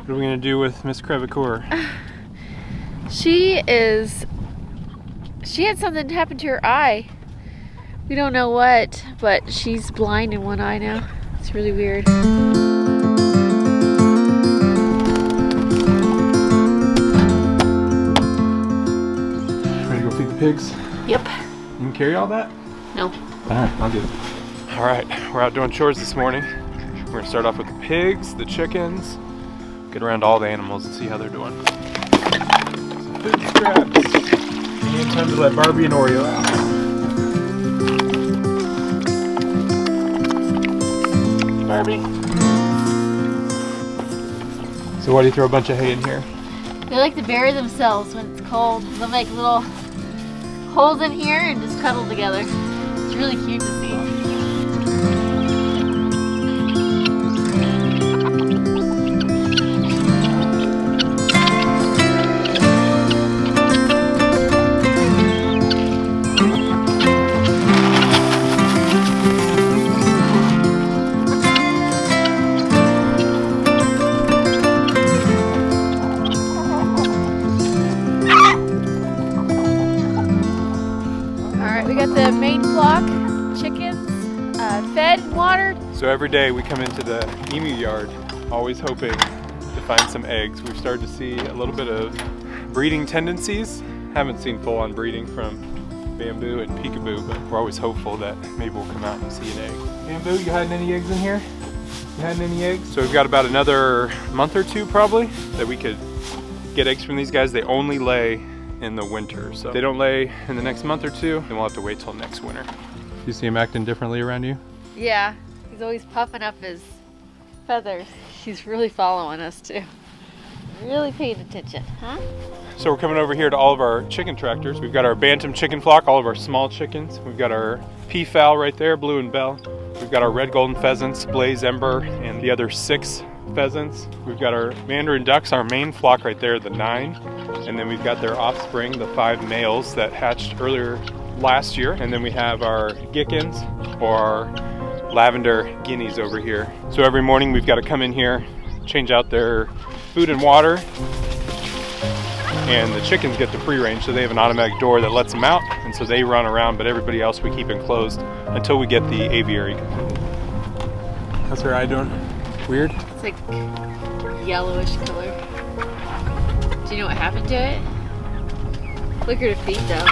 What are we gonna do with Miss Crevecoeur? She had something happen to her eye. We don't know what, but she's blind in one eye now. It's really weird. Ready to go feed the pigs? Yep. You can carry all that? No. Alright, I'll do it. Alright, we're out doing chores this morning. We're gonna start off with the pigs, the chickens, get around all the animals and see how they're doing. Some food scraps. And time to let Barbie and Oreo out. Barbie. So why do you throw a bunch of hay in here? They like to bury themselves when it's cold. They'll make little holes in here and just cuddle together. It's really cute to see. We got the main flock, chickens, fed and watered. So every day we come into the emu yard, always hoping to find some eggs. We've started to see a little bit of breeding tendencies. Haven't seen full-on breeding from Bamboo and Peekaboo, but we're always hopeful that maybe we'll come out and see an egg. Bamboo, you hiding any eggs in here? You hiding any eggs? So we've got about another month or two probably that we could get eggs from these guys. They only lay in the winter, so if they don't lay in the next month or two, then we'll have to wait till next winter. You see him acting differently around you? Yeah, he's always puffing up his feathers. He's really following us too. Really paying attention, huh? So we're coming over here to all of our chicken tractors. We've got our bantam chicken flock, all of our small chickens. We've got our peafowl right there, Blue and Bell. We've got our red golden pheasants, Blaze, Ember, and the other 6 pheasants. We've got our mandarin ducks, our main flock right there, the 9. And then we've got their offspring, the 5 males that hatched earlier last year. And then we have our gickens, or our lavender guineas over here. So every morning we've got to come in here, change out their food and water, and the chickens get the free range, so they have an automatic door that lets them out, and so they run around, but everybody else we keep enclosed until we get the aviary completed. How's her eye doing? Weird? It's like yellowish color. Do you know what happened to it? Look at her feet though.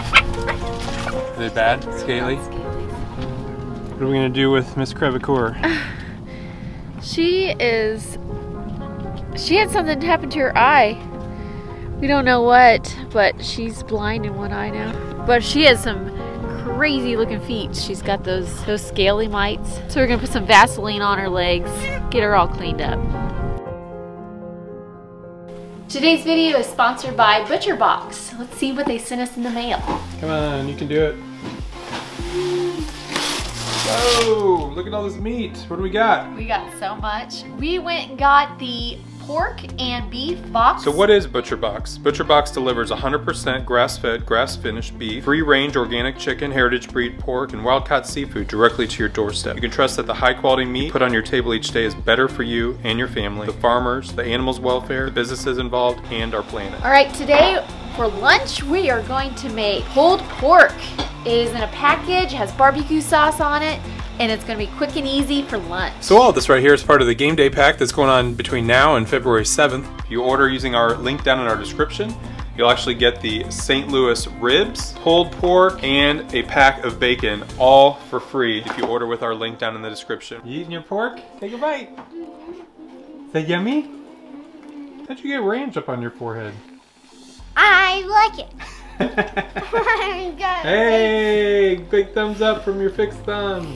Are they bad? Scaly? What are we gonna do with Miss Crevecoeur? She had something happen to her eye. We don't know what, but she's blind in one eye now. But she has some crazy looking feet. She's got those scaly mites. So we're gonna put some Vaseline on her legs, get her all cleaned up. Today's video is sponsored by ButcherBox. Let's see what they sent us in the mail. Come on, you can do it. Whoa, look at all this meat. What do we got? We got so much. We went and got the pork and beef box. So what is ButcherBox? ButcherBox delivers 100% grass-fed, grass-finished beef, free-range organic chicken, heritage breed pork, and wild-caught seafood directly to your doorstep. You can trust that the high-quality meat put on your table each day is better for you and your family, the farmers, the animals' welfare, the businesses involved, and our planet. All right, today for lunch we are going to make pulled pork. It is in a package, has barbecue sauce on it, and it's gonna be quick and easy for lunch. So all of this right here is part of the game day pack that's going on between now and February 7th. If you order using our link down in our description, you'll actually get the St. Louis ribs, pulled pork, and a pack of bacon, all for free if you order with our link down in the description. You eating your pork? Take a bite. Is that yummy? How'd you get ranch up on your forehead? I like it. Hey, big thumbs up from your fixed thumb.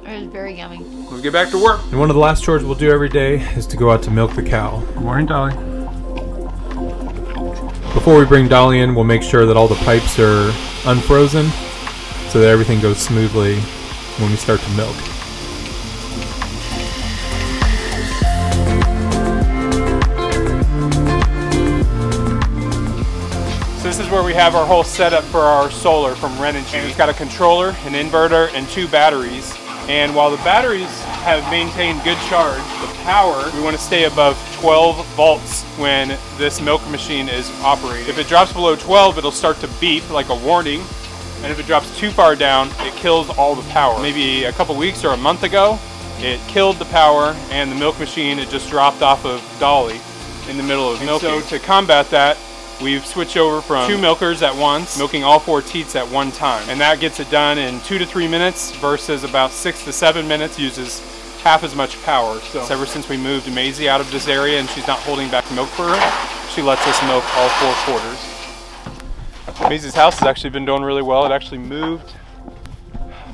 It was very yummy. Let's get back to work. And one of the last chores we'll do every day is to go out to milk the cow. Good morning, Dolly. Before we bring Dolly in, we'll make sure that all the pipes are unfrozen so that everything goes smoothly when we start to milk. So this is where we have our whole setup for our solar from Ren and It's got a controller, an inverter, and 2 batteries. And while the batteries have maintained good charge, the power, we want to stay above 12 volts when this milk machine is operating. If it drops below 12, it'll start to beep like a warning. And if it drops too far down, it kills all the power. Maybe a couple weeks or a month ago, it killed the power and the milk machine, it just dropped off of Dolly in the middle of milking. So to combat that, we've switched over from 2 milkers at once, milking all 4 teats at one time. And that gets it done in 2 to 3 minutes versus about 6 to 7 minutes, uses half as much power. So ever since we moved Maisie out of this area and she's not holding back milk for her, she lets us milk all 4 quarters. Maisie's house has actually been doing really well. It actually moved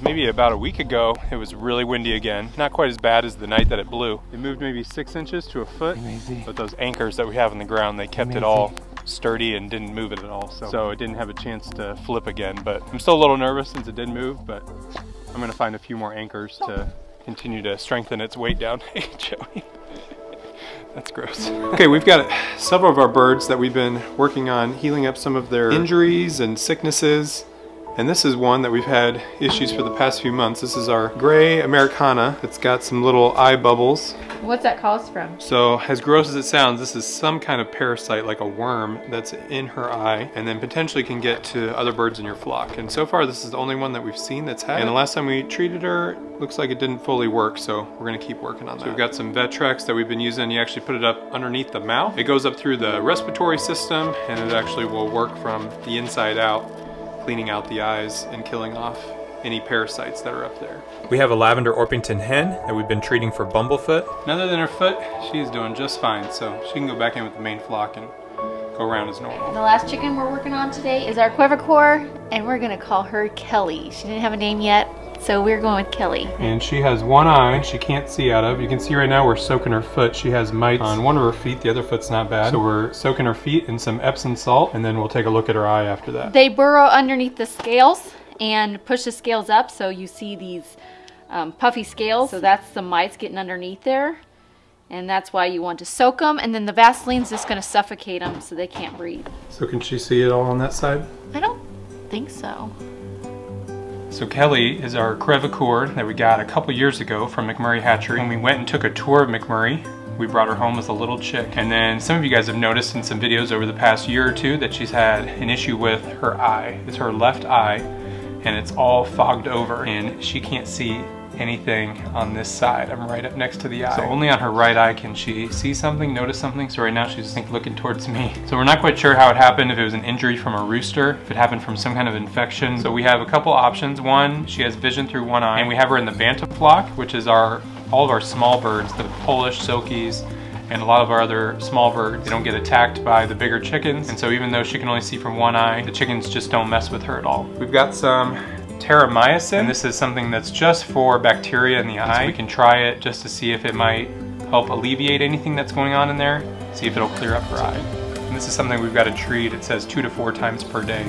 maybe about a week ago. It was really windy again. Not quite as bad as the night that it blew. It moved maybe 6 inches to a foot, but those anchors that we have in the ground, they kept it all sturdy and didn't move it at all. So it didn't have a chance to flip again, but I'm still a little nervous since it did move, but I'm gonna find a few more anchors to continue to strengthen its weight down. Hey, Joey. That's gross. Okay, we've got several of our birds that we've been working on healing up some of their injuries and sicknesses. And this is one that we've had issues for the past few months. This is our gray Americana. It's got some little eye bubbles. What's that caused from? So as gross as it sounds, this is some kind of parasite like a worm that's in her eye and then potentially can get to other birds in your flock. And so far this is the only one that we've seen that's had it. And the last time we treated her, looks like it didn't fully work, so we're gonna keep working on that. So we've got some Vetrex that we've been using. You actually put it up underneath the mouth. It goes up through the respiratory system and it actually will work from the inside out, cleaning out the eyes and killing off any parasites that are up there. We have a lavender Orpington hen that we've been treating for bumblefoot. And other than her foot, she's doing just fine, so she can go back in with the main flock and go around as normal. The last chicken we're working on today is our Quivercore, and we're gonna call her Kelly. She didn't have a name yet, so we're going with Kelly. And she has one eye she can't see out of. You can see right now we're soaking her foot. She has mites on one of her feet, the other foot's not bad. So we're soaking her feet in some Epsom salt, and then we'll take a look at her eye after that. They burrow underneath the scales and push the scales up, so you see these puffy scales. So that's the mites getting underneath there, and that's why you want to soak them, and then the Vaseline's just gonna suffocate them so they can't breathe. So can she see it all on that side? I don't think so. So Kelly is our crevicore that we got a couple years ago from McMurray Hatchery. When we went and took a tour of McMurray, we brought her home as a little chick. And then some of you guys have noticed in some videos over the past year or two that she's had an issue with her eye. It's her left eye, and it's all fogged over, and she can't see anything on this side. I'm right up next to the eye. So only on her right eye can she see something, notice something. So right now she's looking towards me. So we're not quite sure how it happened, if it was an injury from a rooster, if it happened from some kind of infection. So we have a couple options. One, she has vision through one eye, and we have her in the bantam flock, which is all of our small birds, the Polish silkies, and a lot of our other small birds. They don't get attacked by the bigger chickens, and so even though she can only see from one eye, the chickens just don't mess with her at all. We've got some terramycin, and this is something that's just for bacteria in the eye. So we can try it just to see if it might help alleviate anything that's going on in there, see if it'll clear up her eye. And this is something we've got to treat. It says 2 to 4 times per day.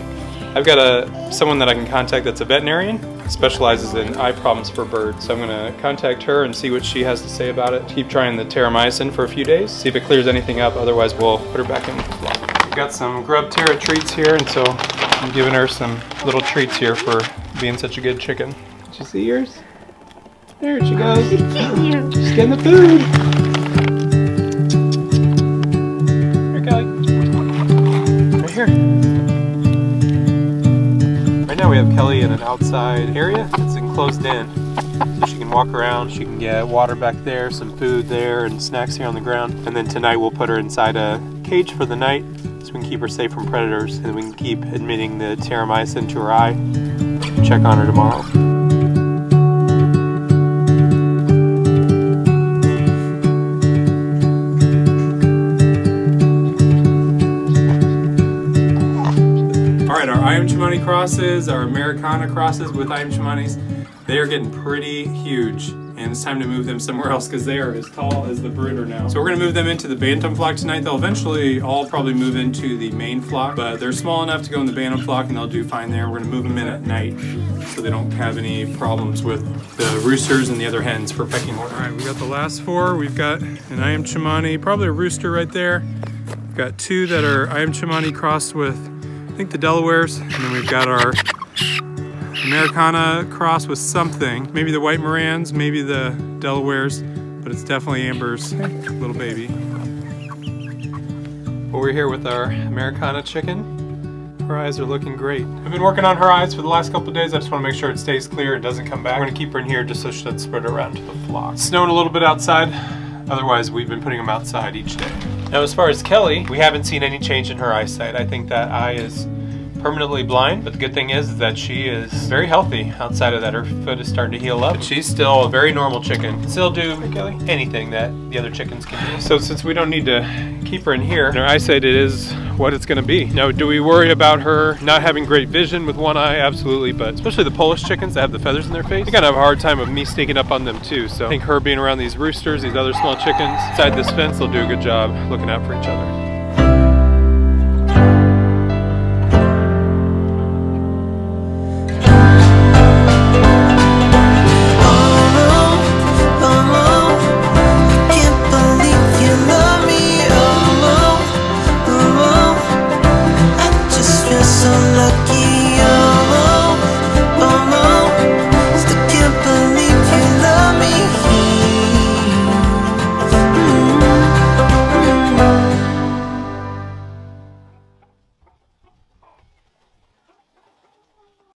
I've got someone that I can contact that's a veterinarian, specializes in eye problems for birds. So I'm gonna contact her and see what she has to say about it. Keep trying the terramycin for a few days, see if it clears anything up, otherwise we'll put her back in the flock. We've got some grub Terra treats here, and so I'm giving her some little treats here for being such a good chicken. Did you see yours? There she goes. She's getting the food. Here, Kelly. Right here. Right now we have Kelly in an outside area. It's enclosed in, so she can walk around. She can get water back there, some food there, and snacks here on the ground. And then tonight we'll put her inside a cage for the night, so we can keep her safe from predators, and we can keep admitting the terramycin to her eye. Check on her tomorrow. Alright, our Iam Chimani crosses, our Americana crosses with Iam Chimanis, they are getting pretty huge. And it's time to move them somewhere else because they are as tall as the brooder now. So we're gonna move them into the bantam flock tonight. They'll eventually all probably move into the main flock, but they're small enough to go in the bantam flock and they'll do fine there. We're gonna move them in at night so they don't have any problems with the roosters and the other hens for pecking order. All right, we got the last 4. We've got an Iam Chimani, probably a rooster right there. We've got 2 that are Iam Chimani crossed with, I think, the Delawares, and then we've got our Americana cross with something. Maybe the White Morans, maybe the Delawares, but it's definitely Amber's little baby. We're here with our Americana chicken. Her eyes are looking great. I've been working on her eyes for the last couple of days. I just want to make sure it stays clear, it doesn't come back. We're gonna keep her in here just so she doesn't spread around to the flock. It's snowing a little bit outside. Otherwise, we've been putting them outside each day. Now, as far as Kelly, we haven't seen any change in her eyesight. I think that eye is permanently blind, but the good thing is that she is very healthy. Outside of that, her foot is starting to heal up. But she's still a very normal chicken. Still do, Kelly, anything that the other chickens can do. So since we don't need to keep her in here, her eyesight it is what it's gonna be. Now, do we worry about her not having great vision with one eye? Absolutely, but especially the Polish chickens that have the feathers in their face, they're gonna have a hard time of me sneaking up on them too. So I think her being around these roosters, these other small chickens inside this fence, they'll do a good job looking out for each other.